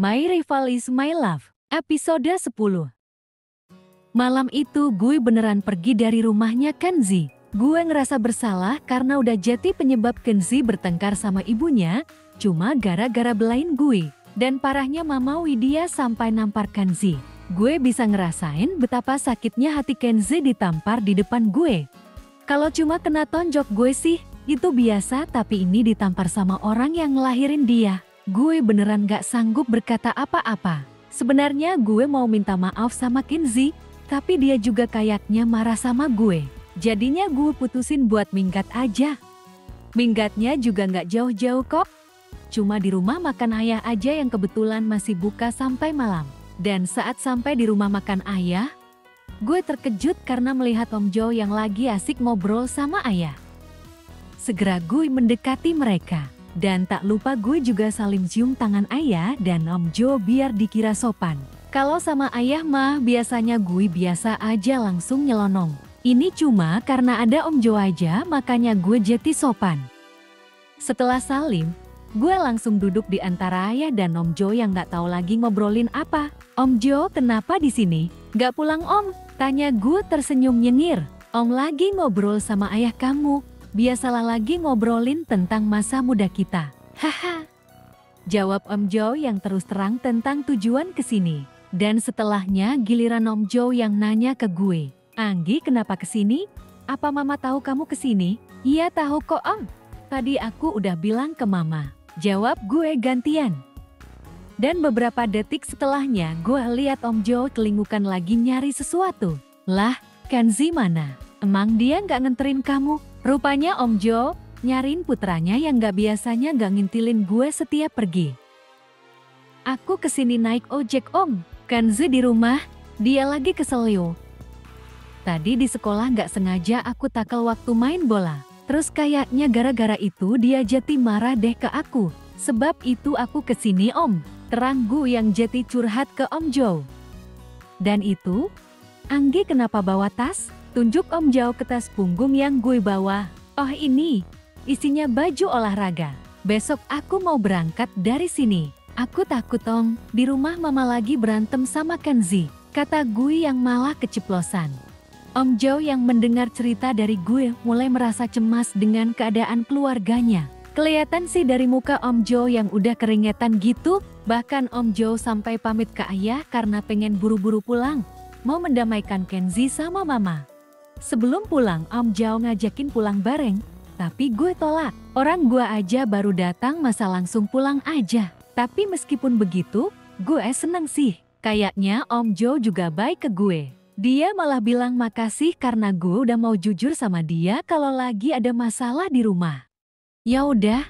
My Rival is My Love, episode 10. Malam itu gue beneran pergi dari rumahnya Kenzi. Gue ngerasa bersalah karena udah jadi penyebab Kenzi bertengkar sama ibunya, cuma gara-gara belain gue. Dan parahnya Mama Widya sampai nampar Kenzi. Gue bisa ngerasain betapa sakitnya hati Kenzi ditampar di depan gue. Kalau cuma kena tonjok gue sih, itu biasa, tapi ini ditampar sama orang yang ngelahirin dia. Gue beneran gak sanggup berkata apa-apa. Sebenarnya gue mau minta maaf sama Kenzi, tapi dia juga kayaknya marah sama gue. Jadinya gue putusin buat minggat aja. Minggatnya juga gak jauh-jauh kok. Cuma di rumah makan ayah aja yang kebetulan masih buka sampai malam. Dan saat sampai di rumah makan ayah, gue terkejut karena melihat Om Jo yang lagi asik ngobrol sama ayah. Segera gue mendekati mereka. Dan tak lupa gue juga saling cium tangan ayah dan Om Jo biar dikira sopan. Kalau sama ayah mah biasanya gue biasa aja langsung nyelonong. Ini cuma karena ada Om Jo aja makanya gue jadi sopan. Setelah salim, gue langsung duduk di antara ayah dan Om Jo yang gak tahu lagi ngobrolin apa. Om Jo, kenapa di sini? Gak pulang Om? Tanya gue tersenyum nyengir. Om lagi ngobrol sama ayah kamu. Biasalah lagi ngobrolin tentang masa muda kita. Haha. Jawab Om Jo yang terus terang tentang tujuan kesini. Dan setelahnya giliran Om Jo yang nanya ke gue. Anggi, kenapa kesini? Apa Mama tahu kamu kesini? Iya tahu kok Om. Tadi aku udah bilang ke Mama. Jawab gue gantian. Dan beberapa detik setelahnya gue lihat Om Jo kelingukan lagi nyari sesuatu. Lah, Kenzi mana? Emang dia nggak nganterin kamu? Rupanya Om Jo nyariin putranya yang gak biasanya gak ngintilin gue setiap pergi. Aku kesini naik ojek Om. Kenzi di rumah, dia lagi kesel yo. Tadi di sekolah gak sengaja aku tackle waktu main bola. Terus kayaknya gara-gara itu dia jadi marah deh ke aku. Sebab itu aku kesini Om. Terang gue yang jadi curhat ke Om Jo. Dan itu, Anggi kenapa bawa tas? Tunjuk Om Jo ke tas punggung yang gue bawa. Oh ini, isinya baju olahraga. Besok aku mau berangkat dari sini. Aku takut Om, di rumah Mama lagi berantem sama Kenzi. Kata gue yang malah keceplosan. Om Jo yang mendengar cerita dari gue mulai merasa cemas dengan keadaan keluarganya. Kelihatan sih dari muka Om Jo yang udah keringetan gitu. Bahkan Om Jo sampai pamit ke ayah karena pengen buru-buru pulang. Mau mendamaikan Kenzi sama Mama. Sebelum pulang, Om Jo ngajakin pulang bareng, tapi gue tolak. Orang gue aja baru datang masa langsung pulang aja. Tapi meskipun begitu, gue seneng sih. Kayaknya Om Jo juga baik ke gue. Dia malah bilang makasih karena gue udah mau jujur sama dia kalau lagi ada masalah di rumah. Ya udah,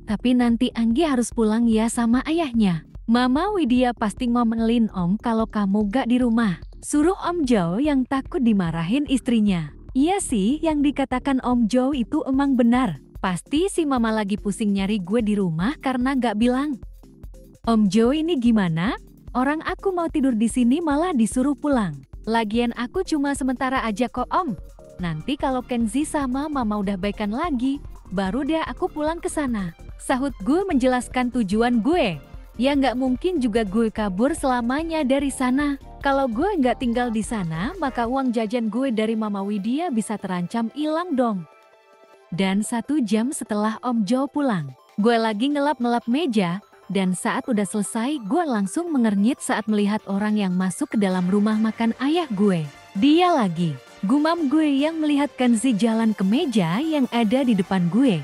tapi nanti Anggi harus pulang ya sama ayahnya. Mama Widya pasti ngomelin Om kalau kamu gak di rumah. Suruh Om Jo yang takut dimarahin istrinya. Iya sih, yang dikatakan Om Jo itu emang benar. Pasti si Mama lagi pusing nyari gue di rumah karena gak bilang. Om Jo ini gimana? Orang aku mau tidur di sini malah disuruh pulang. Lagian aku cuma sementara aja kok Om. Nanti kalau Kenzi sama Mama udah baikan lagi, baru deh aku pulang ke sana. Sahut gue menjelaskan tujuan gue. Ya nggak mungkin juga gue kabur selamanya dari sana. Kalau gue nggak tinggal di sana, maka uang jajan gue dari Mama Widya bisa terancam hilang dong. Dan 1 jam setelah Om Jo pulang, gue lagi ngelap-ngelap meja, dan saat udah selesai gue langsung mengernyit saat melihat orang yang masuk ke dalam rumah makan ayah gue. Dia lagi, gumam gue yang melihat Kenzi jalan ke meja yang ada di depan gue.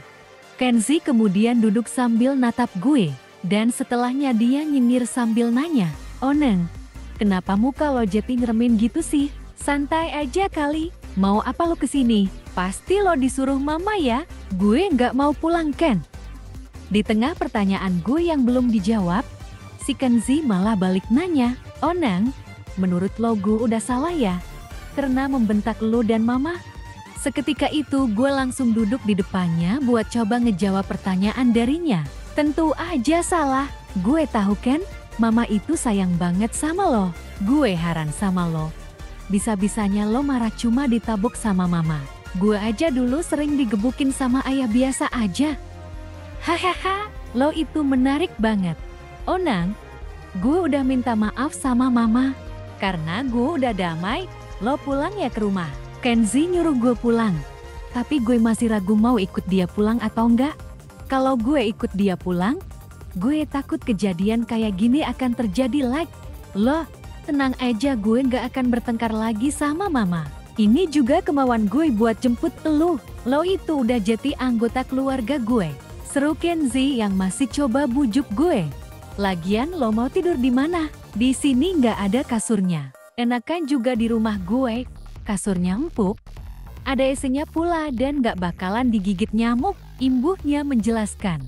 Kenzi kemudian duduk sambil natap gue, dan setelahnya dia nyengir sambil nanya, "Oneng, kenapa muka lo jadi ngeremin gitu sih? Santai aja kali. Mau apa lo kesini? Pasti lo disuruh Mama ya? Gue nggak mau pulang Ken." Di tengah pertanyaan gue yang belum dijawab, si Kenzi malah balik nanya, "Oneng, menurut lo gue udah salah ya? Karena membentak lo dan Mama?" Seketika itu gue langsung duduk di depannya buat coba ngejawab pertanyaan darinya. Tentu aja salah. Gue tahu Ken, Mama itu sayang banget sama lo. Gue heran sama lo. Bisa-bisanya lo marah cuma ditabuk sama Mama. Gue aja dulu sering digebukin sama ayah biasa aja. Hahaha, lo itu menarik banget. Onang, Gue udah minta maaf sama mama. Karena gue udah damai, lo pulang ya ke rumah. Kenzi nyuruh gue pulang. Tapi gue masih ragu mau ikut dia pulang atau enggak. Kalau gue ikut dia pulang, gue takut kejadian kayak gini akan terjadi lagi. Loh, tenang aja, gue nggak akan bertengkar lagi sama mama. Ini juga kemauan gue buat jemput lo. Lo itu udah jadi anggota keluarga gue. Seru Kenzi yang masih coba bujuk gue. Lagian lo mau tidur di mana? Di sini nggak ada kasurnya. Enakan juga di rumah gue. Kasurnya empuk. Ada AC-nya pula dan gak bakalan digigit nyamuk, imbuhnya menjelaskan.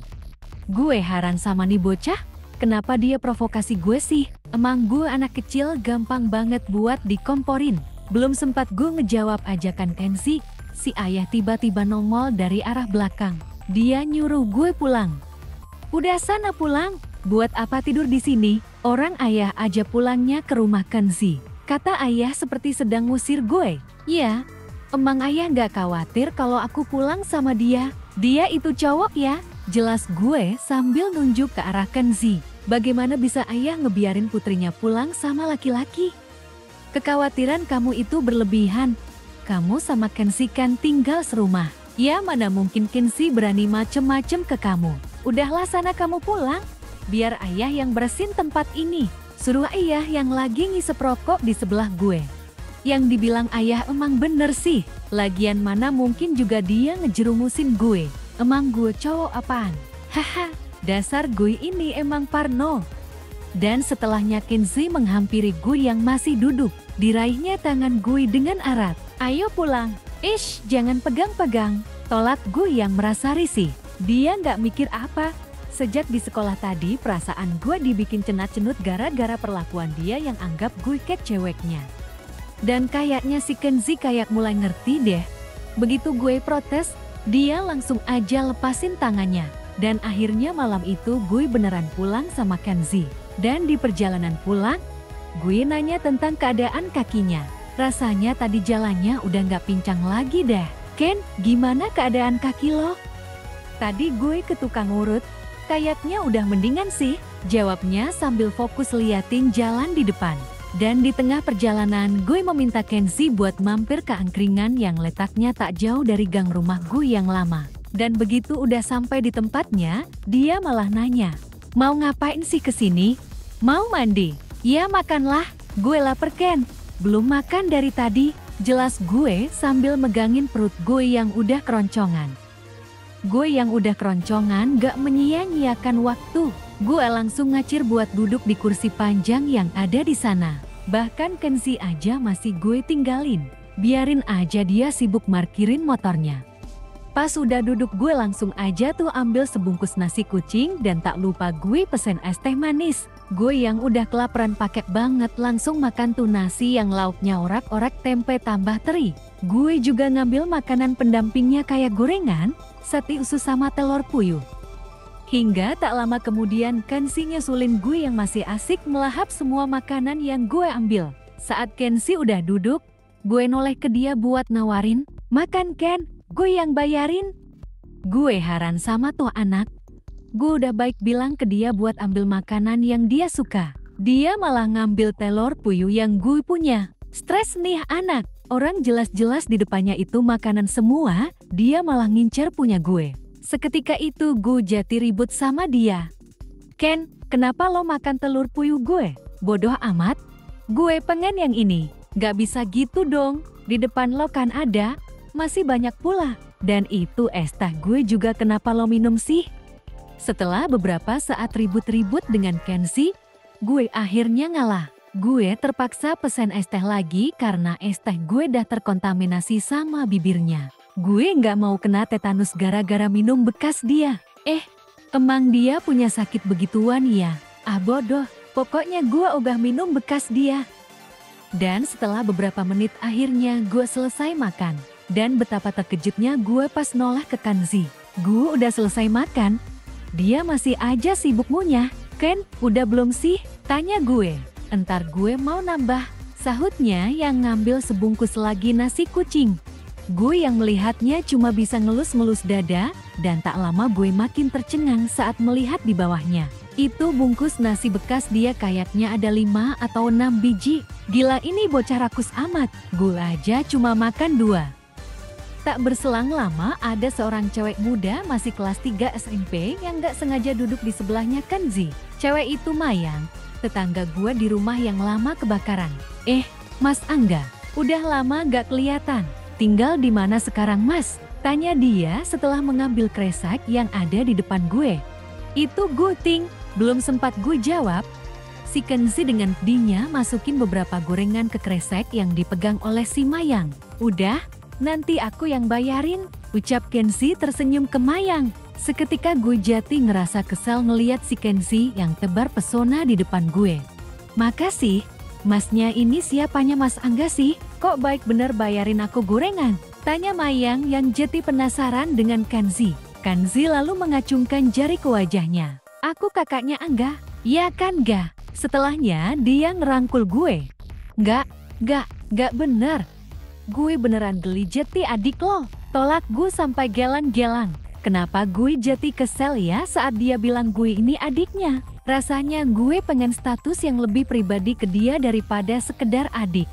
Gue heran sama nih bocah, kenapa dia provokasi gue sih? Emang gue anak kecil gampang banget buat dikomporin. Belum sempat gue ngejawab ajakan Kenzi, si ayah tiba-tiba nongol dari arah belakang. Dia nyuruh gue pulang. Udah sana pulang, buat apa tidur di sini? Orang ayah aja pulangnya ke rumah Kenzi. Kata ayah seperti sedang ngusir gue. Iya. Emang ayah gak khawatir kalau aku pulang sama dia? Dia itu cowok ya? Jelas gue sambil nunjuk ke arah Kenzi. Bagaimana bisa ayah ngebiarin putrinya pulang sama laki-laki? Kekhawatiran kamu itu berlebihan. Kamu sama Kenzi kan tinggal serumah. Ya mana mungkin Kenzi berani macem-macem ke kamu. Udahlah sana kamu pulang. Biar ayah yang bersihin tempat ini. Suruh ayah yang lagi ngisep rokok di sebelah gue. Yang dibilang ayah emang bener sih. Lagian mana mungkin juga dia ngejerumusin gue. Emang gue cowok apaan? Haha, dasar gue ini emang parno. Dan setelahnya Kenzi menghampiri gue yang masih duduk. Diraihnya tangan gue dengan erat. Ayo pulang. Ish, jangan pegang-pegang. Tolak gue yang merasa risih. Dia nggak mikir apa. Sejak di sekolah tadi perasaan gue dibikin cenat-cenut gara-gara perlakuan dia yang anggap gue kayak ceweknya. Dan kayaknya si Kenzi kayak mulai ngerti deh. Begitu gue protes, dia langsung aja lepasin tangannya. Dan akhirnya malam itu gue beneran pulang sama Kenzi. Dan di perjalanan pulang, gue nanya tentang keadaan kakinya. Rasanya tadi jalannya udah gak pincang lagi deh. Ken, gimana keadaan kaki lo? Tadi gue ke tukang urut, kayaknya udah mendingan sih. Jawabnya sambil fokus liatin jalan di depan. Dan di tengah perjalanan gue meminta Kenzi buat mampir ke angkringan yang letaknya tak jauh dari gang rumah gue yang lama. Dan begitu udah sampai di tempatnya, dia malah nanya, mau ngapain sih kesini? Mau mandi? Ya makanlah, gue lapar Ken. Belum makan dari tadi, jelas gue sambil megangin perut gue yang udah keroncongan. Gue yang udah keroncongan gak menyia-nyiakan waktu. Gue langsung ngacir buat duduk di kursi panjang yang ada di sana. Bahkan Kenzi aja masih gue tinggalin. Biarin aja dia sibuk markirin motornya. Pas udah duduk gue langsung aja tuh ambil sebungkus nasi kucing dan tak lupa gue pesen es teh manis. Gue yang udah kelaparan paket banget langsung makan tuh nasi yang lauknya orak-orak tempe tambah teri. Gue juga ngambil makanan pendampingnya kayak gorengan, sate usus sama telur puyuh. Hingga tak lama kemudian Kenzi nyusulin gue yang masih asik melahap semua makanan yang gue ambil. Saat Kenzi udah duduk, gue noleh ke dia buat nawarin, makan Ken, gue yang bayarin. Gue heran sama tuh anak. Gue udah baik bilang ke dia buat ambil makanan yang dia suka. Dia malah ngambil telur puyuh yang gue punya. Stres nih anak, orang jelas-jelas di depannya itu makanan semua, dia malah ngincer punya gue. Seketika itu gue jadi ribut sama dia. Ken, kenapa lo makan telur puyuh gue? Bodoh amat. Gue pengen yang ini. Gak bisa gitu dong. Di depan lo kan ada. Masih banyak pula. Dan itu es teh gue juga kenapa lo minum sih? Setelah beberapa saat ribut-ribut dengan Kenzi, gue akhirnya ngalah. Gue terpaksa pesen es teh lagi karena es teh gue dah terkontaminasi sama bibirnya. Gue nggak mau kena tetanus gara-gara minum bekas dia. Emang dia punya sakit begituan ya? Ah bodoh, pokoknya gue ogah minum bekas dia. Dan setelah beberapa menit akhirnya gue selesai makan. Dan betapa terkejutnya gue pas noleh ke Kenzi. Gue udah selesai makan, dia masih aja sibuk ngunyah. Ken, udah belum sih? Tanya gue. Entar gue mau nambah, sahutnya yang ngambil sebungkus lagi nasi kucing. Gue yang melihatnya cuma bisa ngelus-ngelus dada, dan tak lama gue makin tercengang saat melihat di bawahnya. Itu bungkus nasi bekas dia kayaknya ada 5 atau 6 biji. Gila ini bocah rakus amat, gue aja cuma makan 2. Tak berselang lama ada seorang cewek muda masih kelas 3 SMP yang gak sengaja duduk di sebelahnya Kenzi. Cewek itu Mayang, tetangga gue di rumah yang lama kebakaran. Mas Angga, udah lama gak kelihatan. Tinggal di mana sekarang Mas? Tanya dia setelah mengambil kresek yang ada di depan gue. Itu guting, belum sempat gue jawab. Si Kenzi dengan pedihnya masukin beberapa gorengan ke kresek yang dipegang oleh si Mayang. Udah, nanti aku yang bayarin, ucap Kenzi tersenyum ke Mayang. Seketika gue jati ngerasa kesal ngeliat si Kenzi yang tebar pesona di depan gue. Makasih, masnya ini siapanya Mas Angga sih? Kok baik bener bayarin aku gorengan? Tanya Mayang yang jati penasaran dengan Kenzi. Kenzi lalu mengacungkan jari ke wajahnya. Aku kakaknya Angga, ya kan ga? Setelahnya dia ngerangkul gue. Gak bener. Gue beneran geli jati adik lo. Tolak gue sampai gelang-gelang. Kenapa gue jati kesel ya saat dia bilang gue ini adiknya? Rasanya gue pengen status yang lebih pribadi ke dia daripada sekedar adik.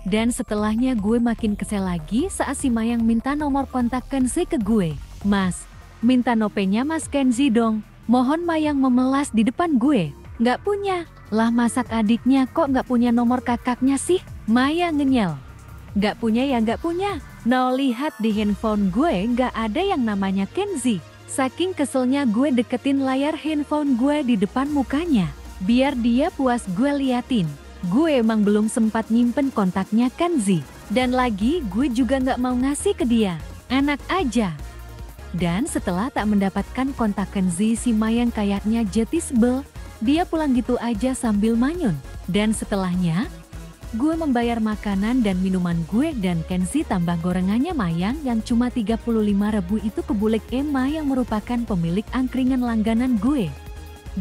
Dan setelahnya gue makin kesel lagi saat si Mayang minta nomor kontak Kenzi ke gue. Mas, minta nopenya Mas Kenzi dong. Mohon Mayang memelas di depan gue. Gak punya. Lah masak adiknya kok gak punya nomor kakaknya sih? Mayang ngenyel. Gak punya ya gak punya. No, lihat di handphone gue gak ada yang namanya Kenzi. Saking keselnya gue deketin layar handphone gue di depan mukanya. Biar dia puas gue liatin. Gue emang belum sempat nyimpen kontaknya Kenzi. Dan lagi gue juga gak mau ngasih ke dia. Enak aja. Dan setelah tak mendapatkan kontak Kenzi, si Mayang kayaknya jati sebel. Dia pulang gitu aja sambil manyun. Dan setelahnya, gue membayar makanan dan minuman gue dan Kenzi tambah gorengannya Mayang yang cuma 35.000 itu ke Bulek Emma yang merupakan pemilik angkringan langganan gue.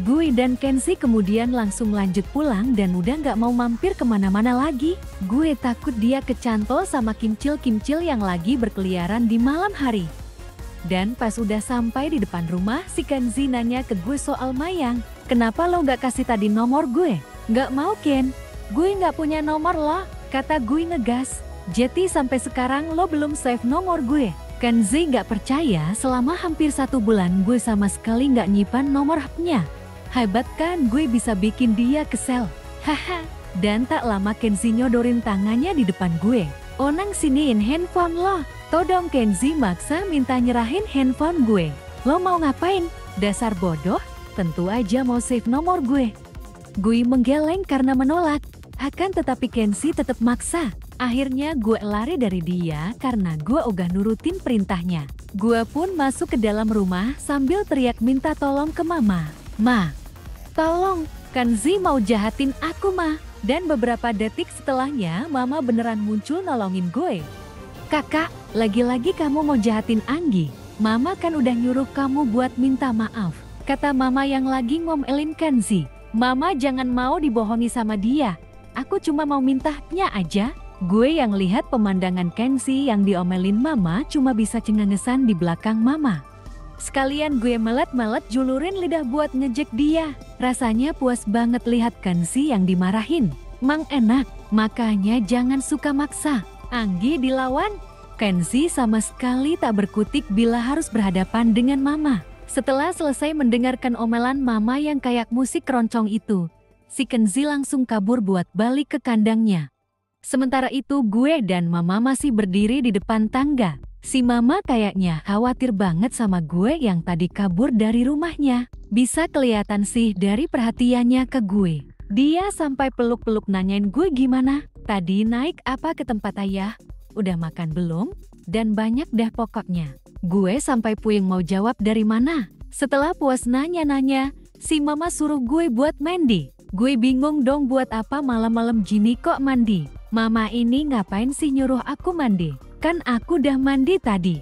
Gue dan Kenzi kemudian langsung lanjut pulang dan udah gak mau mampir kemana-mana lagi. Gue takut dia kecantol sama kimcil-kimcil yang lagi berkeliaran di malam hari. Dan pas udah sampai di depan rumah, si Kenzi nanya ke gue soal Mayang. Kenapa lo gak kasih tadi nomor gue? Gak mau Ken, gue gak punya nomor lo, kata gue ngegas. Jadi sampai sekarang lo belum save nomor gue. Kenzi gak percaya selama hampir 1 bulan gue sama sekali gak nyimpan nomor HP-nya. Hebat kan gue bisa bikin dia kesel. Haha. Dan tak lama Kenzi nyodorin tangannya di depan gue. Onang siniin handphone lo. Todong Kenzi maksa minta nyerahin handphone gue. Lo mau ngapain? Dasar bodoh. Tentu aja mau save nomor gue. Gue menggeleng karena menolak. Akan tetapi Kenzi tetap maksa. Akhirnya gue lari dari dia karena gue ogah nurutin perintahnya. Gue pun masuk ke dalam rumah sambil teriak minta tolong ke mama. Ma, tolong, Kenzi mau jahatin aku ma. Dan beberapa detik setelahnya mama beneran muncul nolongin gue. Kakak, lagi-lagi kamu mau jahatin Anggi. Mama kan udah nyuruh kamu buat minta maaf. Kata mama yang lagi ngomelin Kenzi. Mama jangan mau dibohongi sama dia. Aku cuma mau mintanya aja. Gue yang lihat pemandangan Kenzi yang diomelin mama cuma bisa cengengesan di belakang mama. Sekalian gue melet-melet julurin lidah buat ngejek dia. Rasanya puas banget lihat Kenzi yang dimarahin. Mang enak, makanya jangan suka maksa. Anggi dilawan. Kenzi sama sekali tak berkutik bila harus berhadapan dengan mama. Setelah selesai mendengarkan omelan mama yang kayak musik keroncong itu, si Kenzi langsung kabur buat balik ke kandangnya. Sementara itu gue dan mama masih berdiri di depan tangga. Si mama kayaknya khawatir banget sama gue yang tadi kabur dari rumahnya. Bisa kelihatan sih dari perhatiannya ke gue. Dia sampai peluk-peluk nanyain gue gimana. Tadi naik apa ke tempat ayah? Udah makan belum? Dan banyak dah pokoknya. Gue sampai puyeng mau jawab dari mana. Setelah puas nanya-nanya, si mama suruh gue buat mandi. Gue bingung dong buat apa malam-malam gini kok mandi. Mama ini ngapain sih nyuruh aku mandi? Kan aku udah mandi tadi.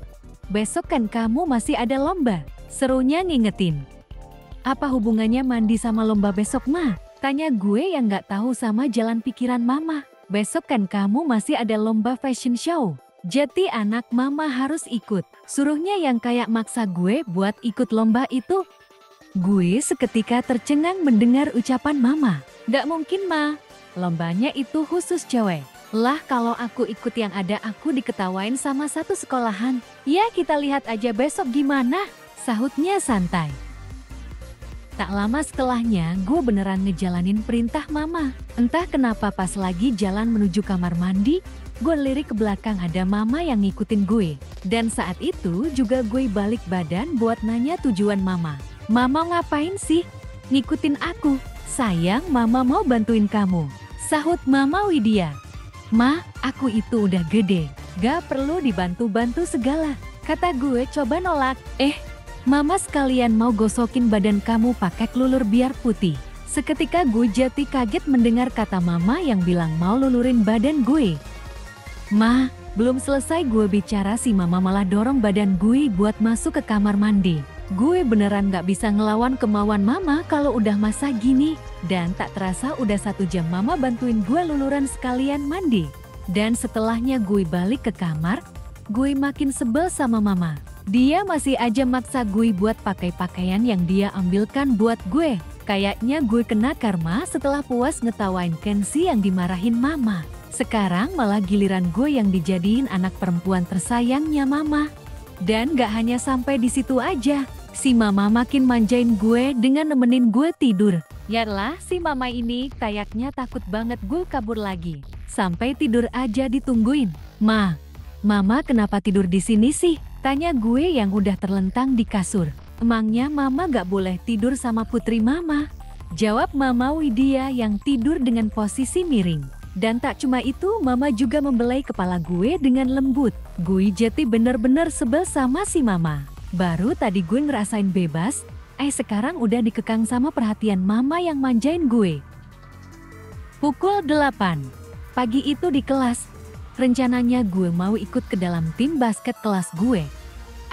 Besok kan kamu masih ada lomba. Serunya ngingetin. Apa hubungannya mandi sama lomba besok mah? Tanya gue yang gak tahu sama jalan pikiran mama. Besok kan kamu masih ada lomba fashion show. Jadi anak mama harus ikut. Suruhnya yang kayak maksa gue buat ikut lomba itu. Gue seketika tercengang mendengar ucapan mama. Gak mungkin ma, lombanya itu khusus cewek. Lah kalau aku ikut yang ada aku diketawain sama satu sekolahan. Ya kita lihat aja besok gimana, sahutnya santai. Tak lama setelahnya gue beneran ngejalanin perintah mama. Entah kenapa pas lagi jalan menuju kamar mandi, gue lirik ke belakang ada mama yang ngikutin gue. Dan saat itu juga gue balik badan buat nanya tujuan mama. Mama ngapain sih? Ngikutin aku. Sayang mama mau bantuin kamu, sahut Mama Widya. Ma, aku itu udah gede, gak perlu dibantu-bantu segala. Kata gue coba nolak. Mama sekalian mau gosokin badan kamu pakai kelulur biar putih. Seketika gue jati kaget mendengar kata mama yang bilang mau lulurin badan gue. Ma, belum selesai gue bicara si mama malah dorong badan gue buat masuk ke kamar mandi. Gue beneran gak bisa ngelawan kemauan mama kalau udah masa gini. Dan tak terasa udah 1 jam mama bantuin gue luluran sekalian mandi. Dan setelahnya gue balik ke kamar, gue makin sebel sama mama. Dia masih aja maksa gue buat pakai pakaian yang dia ambilkan buat gue. Kayaknya gue kena karma setelah puas ngetawain Kenzi yang dimarahin mama. Sekarang malah giliran gue yang dijadiin anak perempuan tersayangnya mama. Dan gak hanya sampai di situ aja. Si mama makin manjain gue dengan nemenin gue tidur. Yalah si mama ini kayaknya takut banget gue kabur lagi. Sampai tidur aja ditungguin. Mama kenapa tidur di sini sih? Tanya gue yang udah terlentang di kasur. Emangnya mama gak boleh tidur sama putri mama? Jawab Mama Widya yang tidur dengan posisi miring. Dan tak cuma itu, mama juga membelai kepala gue dengan lembut. Gue jadi bener-bener sebel sama si mama. Baru tadi gue ngerasain bebas, sekarang udah dikekang sama perhatian mama yang manjain gue. Pukul 8. Pagi itu di kelas, rencananya gue mau ikut ke dalam tim basket kelas gue.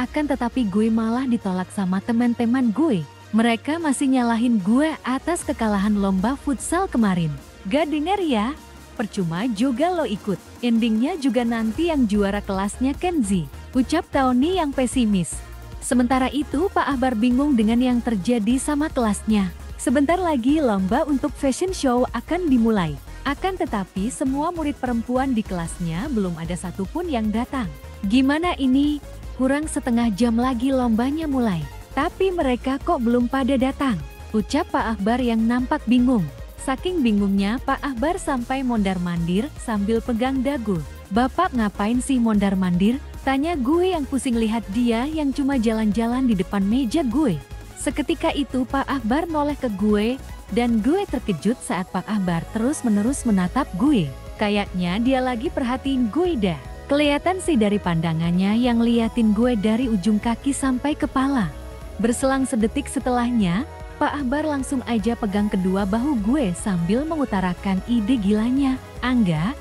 Akan tetapi gue malah ditolak sama teman-teman gue. Mereka masih nyalahin gue atas kekalahan lomba futsal kemarin. Gak denger ya? Percuma juga lo ikut. Endingnya juga nanti yang juara kelasnya Kenzi. Ucap Taoni yang pesimis. Sementara itu Pak Ahbar bingung dengan yang terjadi sama kelasnya. Sebentar lagi lomba untuk fashion show akan dimulai. Akan tetapi semua murid perempuan di kelasnya belum ada satupun yang datang. Gimana ini? Kurang setengah jam lagi lombanya mulai. Tapi mereka kok belum pada datang? Ucap Pak Ahbar yang nampak bingung. Saking bingungnya Pak Ahbar sampai mondar-mandir sambil pegang dagu. Bapak ngapain sih mondar-mandir? Tanya gue yang pusing lihat dia yang cuma jalan-jalan di depan meja gue. Seketika itu Pak Ahbar noleh ke gue, dan gue terkejut saat Pak Ahbar terus-menerus menatap gue. Kayaknya dia lagi perhatiin gue dah. Kelihatan sih dari pandangannya yang liatin gue dari ujung kaki sampai kepala. Berselang sedetik setelahnya, Pak Ahbar langsung aja pegang kedua bahu gue sambil mengutarakan ide gilanya. Angga,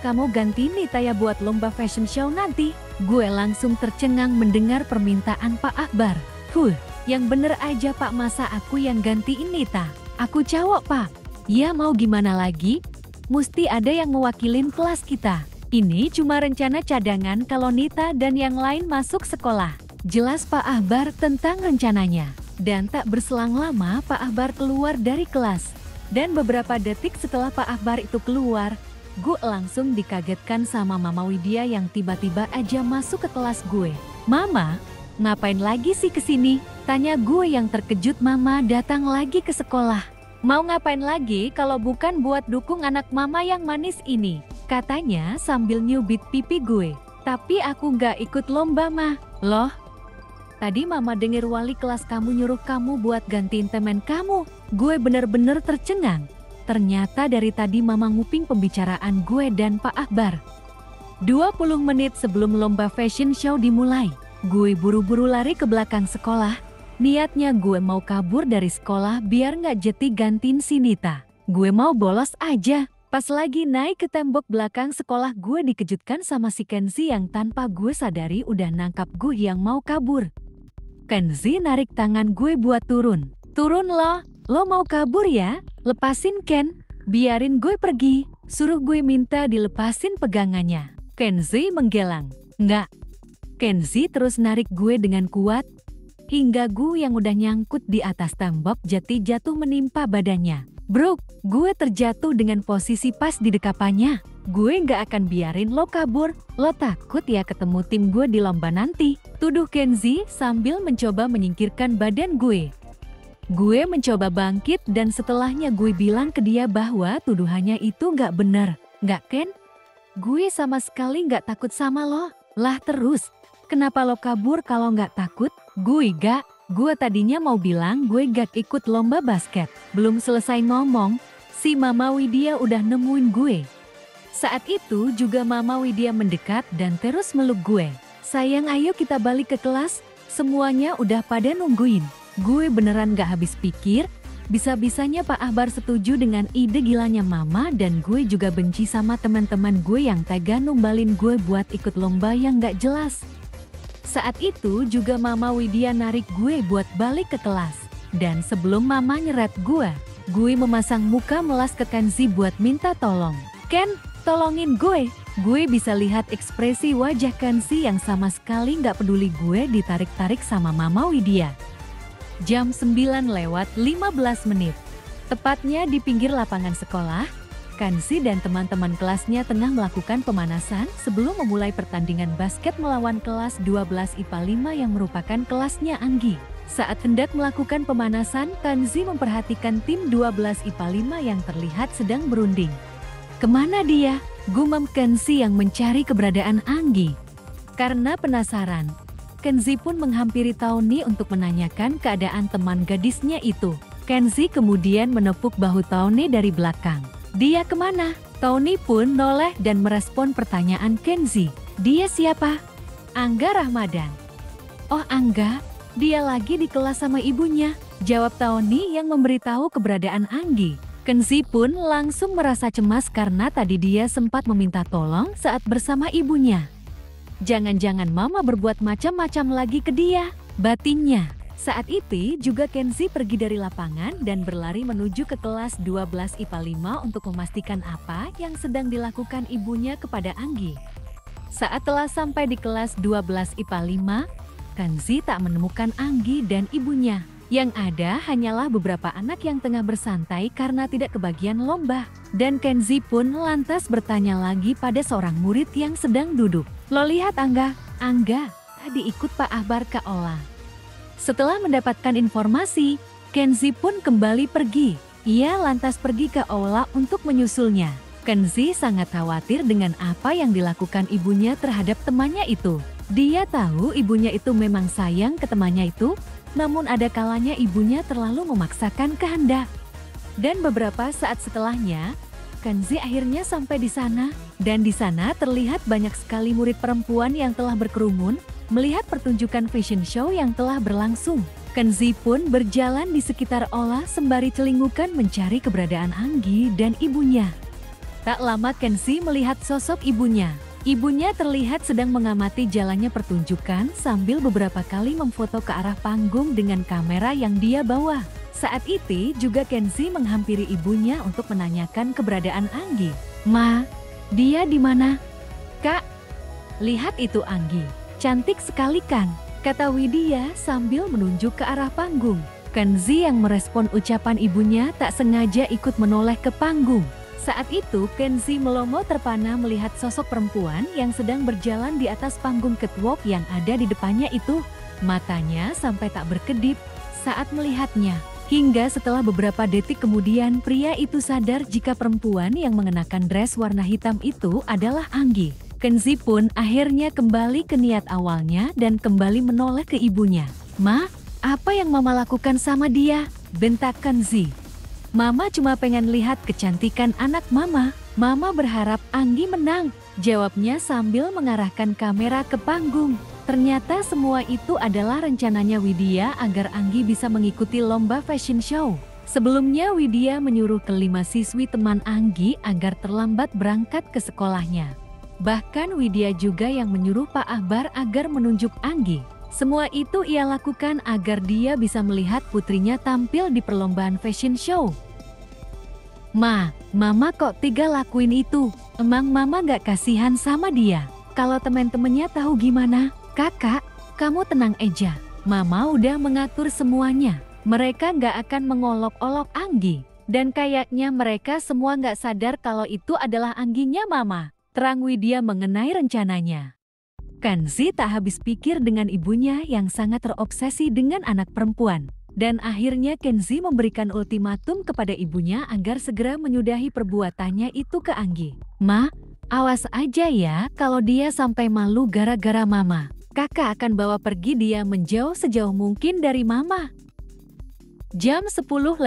kamu ganti Nita ya buat lomba fashion show nanti. Gue langsung tercengang mendengar permintaan Pak Ahbar. Yang bener aja Pak, masa aku yang gantiin Nita? Aku cowok Pak. Ya mau gimana lagi? Mesti ada yang mewakilin kelas kita. Ini cuma rencana cadangan kalau Nita dan yang lain masuk sekolah. Jelas Pak Ahbar tentang rencananya. Dan tak berselang lama Pak Ahbar keluar dari kelas. Dan beberapa detik setelah Pak Ahbar itu keluar, gue langsung dikagetkan sama Mama Widya yang tiba-tiba aja masuk ke kelas gue. Mama, ngapain lagi sih kesini? Tanya gue yang terkejut. Mama datang lagi ke sekolah. Mau ngapain lagi kalau bukan buat dukung anak mama yang manis ini? Katanya sambil nyubit pipi gue. Tapi aku gak ikut lomba Ma. Loh? Tadi mama denger wali kelas kamu nyuruh kamu buat gantiin temen kamu. Gue bener-bener tercengang. Ternyata dari tadi mama nguping pembicaraan gue dan Pak Ahbar. 20 menit sebelum lomba fashion show dimulai, gue buru-buru lari ke belakang sekolah. Niatnya gue mau kabur dari sekolah biar gak jeti gantiin si Nita. Gue mau bolos aja. Pas lagi naik ke tembok belakang sekolah, gue dikejutkan sama si Kenzi yang tanpa gue sadari udah nangkap gue yang mau kabur. Kenzi narik tangan gue buat turun. Turun lo mau kabur ya? Lepasin Ken, biarin gue pergi. Suruh gue minta dilepasin pegangannya. Kenzi menggelang. Enggak. Kenzi terus narik gue dengan kuat. hingga Gu yang udah nyangkut di atas tembok jatuh menimpa badannya. Bro, gue terjatuh dengan posisi pas di dekapannya. Gue gak akan biarin lo kabur. Lo takut ya ketemu tim gue di lomba nanti? Tuduh Kenzi sambil mencoba menyingkirkan badan gue. Gue mencoba bangkit dan setelahnya gue bilang ke dia bahwa tuduhannya itu gak benar. Gak Ken? Gue sama sekali gak takut sama lo. Lah terus, kenapa lo kabur kalau gak takut? Gue tadinya mau bilang gue gak ikut lomba basket. Belum selesai ngomong, si Mama Widya udah nemuin gue. Saat itu juga Mama Widya mendekat dan terus meluk gue. Sayang, ayo kita balik ke kelas, semuanya udah pada nungguin. Gue beneran gak habis pikir, bisa-bisanya Pak Ahbar setuju dengan ide gilanya Mama dan gue juga benci sama teman-teman gue yang tega numbalin gue buat ikut lomba yang gak jelas. Saat itu juga Mama Widya narik gue buat balik ke kelas. Dan sebelum Mama nyeret gue memasang muka melas ke Kenzi buat minta tolong. Ken, tolongin gue. Gue bisa lihat ekspresi wajah Kenzi yang sama sekali gak peduli gue ditarik-tarik sama Mama Widya. Jam 9:15 tepatnya di pinggir lapangan sekolah, Kenzi dan teman-teman kelasnya tengah melakukan pemanasan sebelum memulai pertandingan basket melawan kelas 12 IPA 5 yang merupakan kelasnya Anggi. Saat hendak melakukan pemanasan, Kenzi memperhatikan tim 12 IPA 5 yang terlihat sedang berunding. Kemana dia? Gumam Kenzi yang mencari keberadaan Anggi. Karena penasaran, Kenzi pun menghampiri Tony untuk menanyakan keadaan teman gadisnya itu. Kenzi kemudian menepuk bahu Tony dari belakang. Dia kemana? Tony pun noleh dan merespon pertanyaan Kenzi. Dia siapa? Angga Rahmadan. Oh Angga, dia lagi di kelas sama ibunya, jawab Tony yang memberitahu keberadaan Anggi. Kenzi pun langsung merasa cemas karena tadi dia sempat meminta tolong saat bersama ibunya. Jangan-jangan Mama berbuat macam-macam lagi ke dia, batinnya. Saat itu juga Kenzi pergi dari lapangan dan berlari menuju ke kelas 12 IPA 5 untuk memastikan apa yang sedang dilakukan ibunya kepada Anggi. Saat telah sampai di kelas 12 IPA 5, Kenzi tak menemukan Anggi dan ibunya. Yang ada hanyalah beberapa anak yang tengah bersantai karena tidak kebagian lomba. Dan Kenzi pun lantas bertanya lagi pada seorang murid yang sedang duduk. Lo lihat Angga? Angga tadi ikut Pak Ahbar ke Ola. Setelah mendapatkan informasi, Kenzi pun kembali pergi. Ia lantas pergi ke aula untuk menyusulnya. Kenzi sangat khawatir dengan apa yang dilakukan ibunya terhadap temannya itu. Dia tahu ibunya itu memang sayang ke temannya itu, namun ada kalanya ibunya terlalu memaksakan kehendak. Dan beberapa saat setelahnya, Kenzi akhirnya sampai di sana. Dan di sana terlihat banyak sekali murid perempuan yang telah berkerumun, melihat pertunjukan fashion show yang telah berlangsung. Kenzi pun berjalan di sekitar Ola sembari celingukan mencari keberadaan Anggi dan ibunya. Tak lama Kenzi melihat sosok ibunya. Ibunya terlihat sedang mengamati jalannya pertunjukan sambil beberapa kali memfoto ke arah panggung dengan kamera yang dia bawa. Saat itu juga Kenzi menghampiri ibunya untuk menanyakan keberadaan Anggi. Ma, dia di mana? Kak, lihat itu Anggi. Cantik sekali kan? Kata Widya sambil menunjuk ke arah panggung. Kenzi yang merespon ucapan ibunya tak sengaja ikut menoleh ke panggung. Saat itu Kenzi melongo terpana melihat sosok perempuan yang sedang berjalan di atas panggung catwalk yang ada di depannya itu. Matanya sampai tak berkedip saat melihatnya. Hingga setelah beberapa detik kemudian pria itu sadar jika perempuan yang mengenakan dress warna hitam itu adalah Anggi. Kenzi pun akhirnya kembali ke niat awalnya dan kembali menoleh ke ibunya. Ma, apa yang Mama lakukan sama dia? Bentak Kenzi. Mama cuma pengen lihat kecantikan anak Mama. Mama berharap Anggi menang, jawabnya sambil mengarahkan kamera ke panggung. Ternyata semua itu adalah rencananya Widya agar Anggi bisa mengikuti lomba fashion show. Sebelumnya Widya menyuruh kelima siswi teman Anggi agar terlambat berangkat ke sekolahnya. Bahkan Widya juga yang menyuruh Pak Ahbar agar menunjuk Anggi. Semua itu ia lakukan agar dia bisa melihat putrinya tampil di perlombaan fashion show. Ma, Mama kok tega lakuin itu? Emang Mama gak kasihan sama dia? Kalau teman-temannya tahu gimana? Kakak, kamu tenang aja. Mama udah mengatur semuanya. Mereka nggak akan mengolok-olok Anggi. Dan kayaknya mereka semua nggak sadar kalau itu adalah Angginya Mama. Terang Widya mengenai rencananya. Kenzi tak habis pikir dengan ibunya yang sangat terobsesi dengan anak perempuan. Dan akhirnya Kenzi memberikan ultimatum kepada ibunya agar segera menyudahi perbuatannya itu ke Anggi. Ma, awas aja ya kalau dia sampai malu gara-gara Mama. Kakak akan bawa pergi dia menjauh sejauh mungkin dari Mama. Jam 10:11.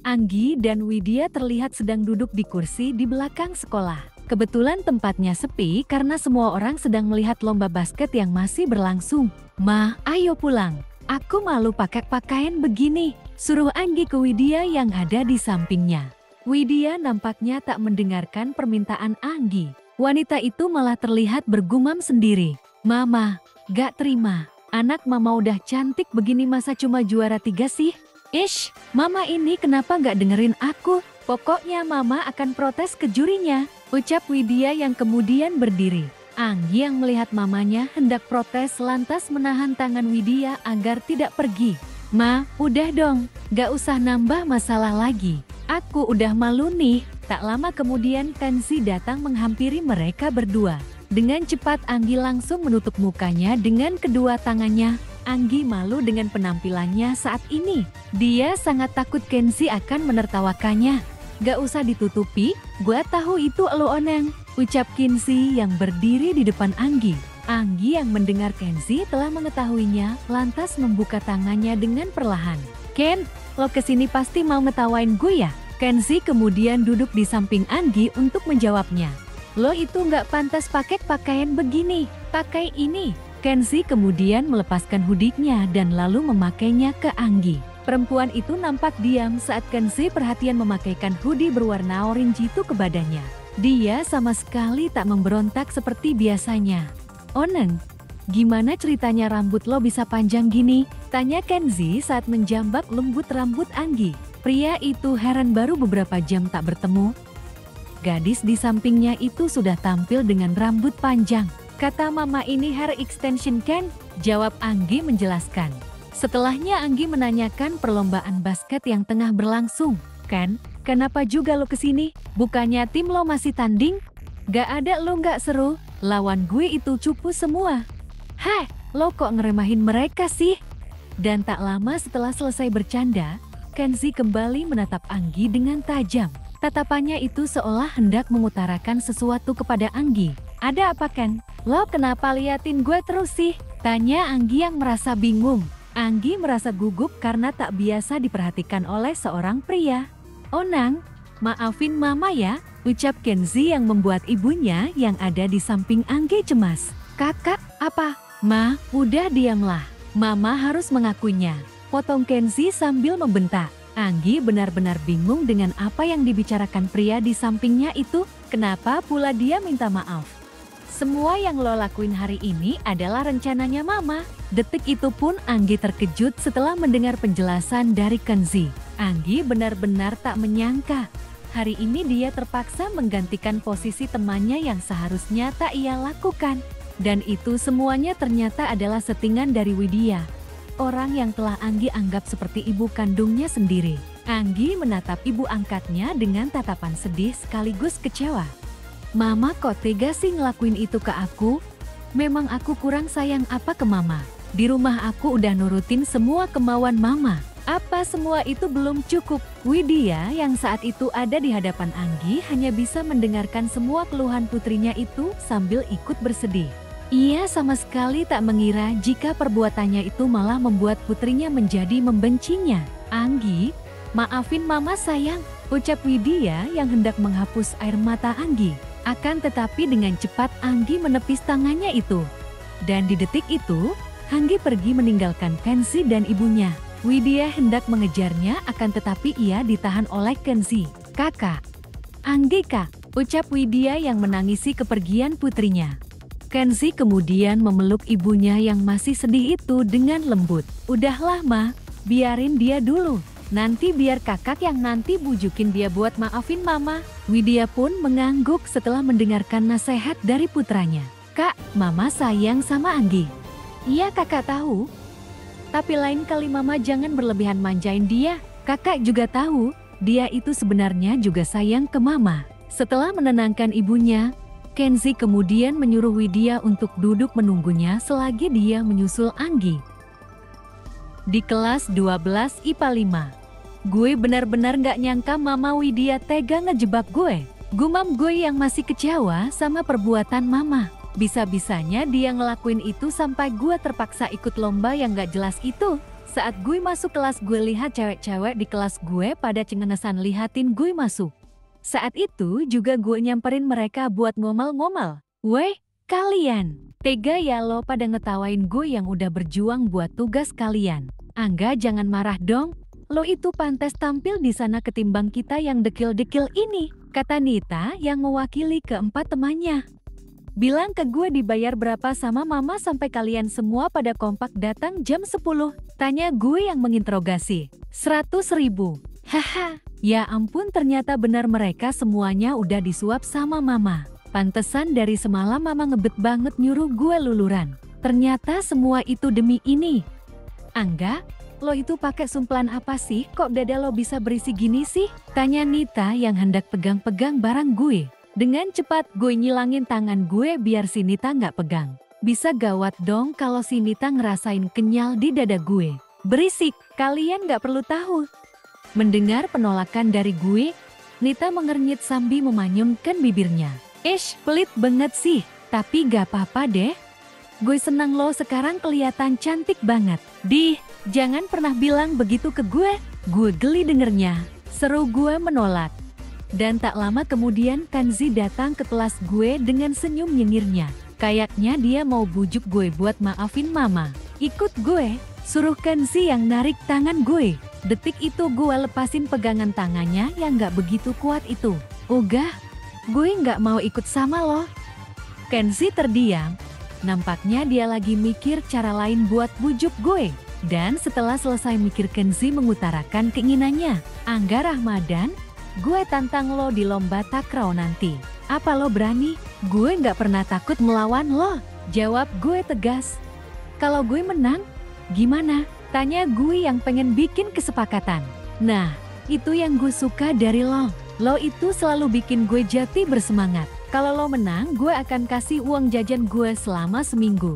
Anggi dan Widya terlihat sedang duduk di kursi di belakang sekolah. Kebetulan tempatnya sepi karena semua orang sedang melihat lomba basket yang masih berlangsung. Ma, ayo pulang. Aku malu pakai pakaian begini. Suruh Anggi ke Widya yang ada di sampingnya. Widya nampaknya tak mendengarkan permintaan Anggi. Wanita itu malah terlihat bergumam sendiri. Mama, gak terima. Anak Mama udah cantik begini masa cuma juara 3 sih? Ish, Mama ini kenapa gak dengerin aku? Pokoknya Mama akan protes ke jurinya, ucap Widya yang kemudian berdiri. Anggi yang melihat mamanya hendak protes lantas menahan tangan Widya agar tidak pergi. Ma, udah dong, gak usah nambah masalah lagi. Aku udah malu nih. Tak lama kemudian Kenzi datang menghampiri mereka berdua. Dengan cepat Anggi langsung menutup mukanya dengan kedua tangannya. Anggi malu dengan penampilannya saat ini. Dia sangat takut Kenzi akan menertawakannya. Gak usah ditutupi, gua tahu itu elu oneng, ucap Kenzi yang berdiri di depan Anggi. Anggi yang mendengar Kenzi telah mengetahuinya, lantas membuka tangannya dengan perlahan. Ken, lo kesini pasti mau ngetawain gue ya? Kenzi kemudian duduk di samping Anggi untuk menjawabnya. Lo itu nggak pantas pakai pakaian begini, pakai ini. Kenzi kemudian melepaskan hoodie-nya dan lalu memakainya ke Anggi. Perempuan itu nampak diam saat Kenzi perhatian memakaikan hoodie berwarna orange itu ke badannya. Dia sama sekali tak memberontak seperti biasanya. Oneng, gimana ceritanya rambut lo bisa panjang gini? Tanya Kenzi saat menjambak lembut rambut Anggi. Pria itu heran baru beberapa jam tak bertemu. Gadis di sampingnya itu sudah tampil dengan rambut panjang. Kata Mama ini hair extension kan? Jawab Anggi menjelaskan. Setelahnya Anggi menanyakan perlombaan basket yang tengah berlangsung. Kan, kenapa juga lo kesini? Bukannya tim lo masih tanding? Gak ada lo gak seru, lawan gue itu cupu semua. Heh, lo kok ngeremahin mereka sih? Dan tak lama setelah selesai bercanda, Kenzi kembali menatap Anggi dengan tajam. Tatapannya itu seolah hendak mengutarakan sesuatu kepada Anggi. Ada apa Ken? Lo kenapa liatin gue terus sih? Tanya Anggi yang merasa bingung. Anggi merasa gugup karena tak biasa diperhatikan oleh seorang pria. Onang, maafin Mama ya, ucap Kenzi yang membuat ibunya yang ada di samping Anggi cemas. Kakak, apa? Ma, udah diamlah. Mama harus mengakuinya. Potong Kenzi sambil membentak. Anggi benar-benar bingung dengan apa yang dibicarakan pria di sampingnya itu. Kenapa pula dia minta maaf? Semua yang lo lakuin hari ini adalah rencananya Mama. Detik itu pun Anggi terkejut setelah mendengar penjelasan dari Kenzi. Anggi benar-benar tak menyangka. Hari ini dia terpaksa menggantikan posisi temannya yang seharusnya tak ia lakukan. Dan itu semuanya ternyata adalah settingan dari Widya. Orang yang telah Anggi anggap seperti ibu kandungnya sendiri. Anggi menatap ibu angkatnya dengan tatapan sedih sekaligus kecewa. Mama kok tega sih ngelakuin itu ke aku? Memang aku kurang sayang apa ke Mama? Di rumah aku udah nurutin semua kemauan Mama. Apa semua itu belum cukup? Widya yang saat itu ada di hadapan Anggi hanya bisa mendengarkan semua keluhan putrinya itu sambil ikut bersedih. Ia sama sekali tak mengira jika perbuatannya itu malah membuat putrinya menjadi membencinya. Anggi, maafin Mama sayang, ucap Widya yang hendak menghapus air mata Anggi. Akan tetapi dengan cepat Anggi menepis tangannya itu. Dan di detik itu, Anggi pergi meninggalkan Kenzi dan ibunya. Widya hendak mengejarnya akan tetapi ia ditahan oleh Kenzi. Kakak, Anggi kak, ucap Widya yang menangisi kepergian putrinya. Kenzi kemudian memeluk ibunya yang masih sedih itu dengan lembut. Udahlah Ma, biarin dia dulu. Nanti biar kakak yang nanti bujukin dia buat maafin Mama. Widya pun mengangguk setelah mendengarkan nasihat dari putranya. Kak, Mama sayang sama Anggi. Iya kakak tahu. Tapi lain kali mama jangan berlebihan manjain dia. Kakak juga tahu, dia itu sebenarnya juga sayang ke mama. Setelah menenangkan ibunya, Kenzi kemudian menyuruh Widya untuk duduk menunggunya selagi dia menyusul Anggi. Di kelas 12 IPA 5. Gue benar-benar gak nyangka mama Widya tega ngejebak gue. Gumam gue yang masih kecewa sama perbuatan mama. Bisa-bisanya dia ngelakuin itu sampai gue terpaksa ikut lomba yang gak jelas itu. Saat gue masuk kelas gue lihat cewek-cewek di kelas gue pada cengenesan lihatin gue masuk. Saat itu juga gue nyamperin mereka buat ngomel-ngomel. Weh, kalian, tega ya lo pada ngetawain gue yang udah berjuang buat tugas kalian. Angga jangan marah dong, lo itu pantas tampil di sana ketimbang kita yang dekil-dekil ini, kata Nita yang mewakili keempat temannya. Bilang ke gue dibayar berapa sama mama sampai kalian semua pada kompak datang jam 10, tanya gue yang menginterogasi. 100.000. Haha, ya ampun ternyata benar mereka semuanya udah disuap sama mama. Pantesan dari semalam mama ngebet banget nyuruh gue luluran. Ternyata semua itu demi ini. Angga, lo itu pakai sumplan apa sih? Kok dada lo bisa berisi gini sih? Tanya Nita yang hendak pegang-pegang barang gue. Dengan cepat gue nyilangin tangan gue biar si Nita nggak pegang. Bisa gawat dong kalau si Nita ngerasain kenyal di dada gue. Berisik, kalian nggak perlu tahu. Mendengar penolakan dari gue, Nita mengernyit sambil memanyumkan bibirnya. Pelit banget sih, tapi gak apa-apa deh. Gue senang lo sekarang kelihatan cantik banget. Jangan pernah bilang begitu ke gue geli dengernya. Seru gue menolak. Dan tak lama kemudian Kenzi datang ke kelas gue dengan senyum nyengirnya. Kayaknya dia mau bujuk gue buat maafin mama. Ikut gue, suruh Kenzi yang narik tangan gue. Detik itu gue lepasin pegangan tangannya yang gak begitu kuat itu. Ogah, gue gak mau ikut sama lo. Kenzi terdiam. Nampaknya dia lagi mikir cara lain buat bujuk gue. Dan setelah selesai mikir Kenzi mengutarakan keinginannya. Angga Rahmadan, gue tantang lo di lomba takraw nanti. Apa lo berani? Gue gak pernah takut melawan lo. Jawab gue tegas. Kalau gue menang, gimana? Tanya gue yang pengen bikin kesepakatan. Nah, itu yang gue suka dari lo. Lo itu selalu bikin gue jati bersemangat. Kalau lo menang, gue akan kasih uang jajan gue selama seminggu.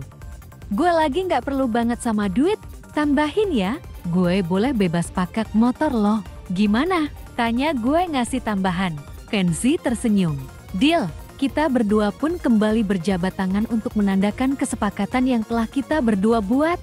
Gue lagi gak perlu banget sama duit. Tambahin ya, gue boleh bebas pakai motor lo. Gimana? Tanya gue ngasih tambahan. Kenzi tersenyum. Deal, kita berdua pun kembali berjabat tangan untuk menandakan kesepakatan yang telah kita berdua buat.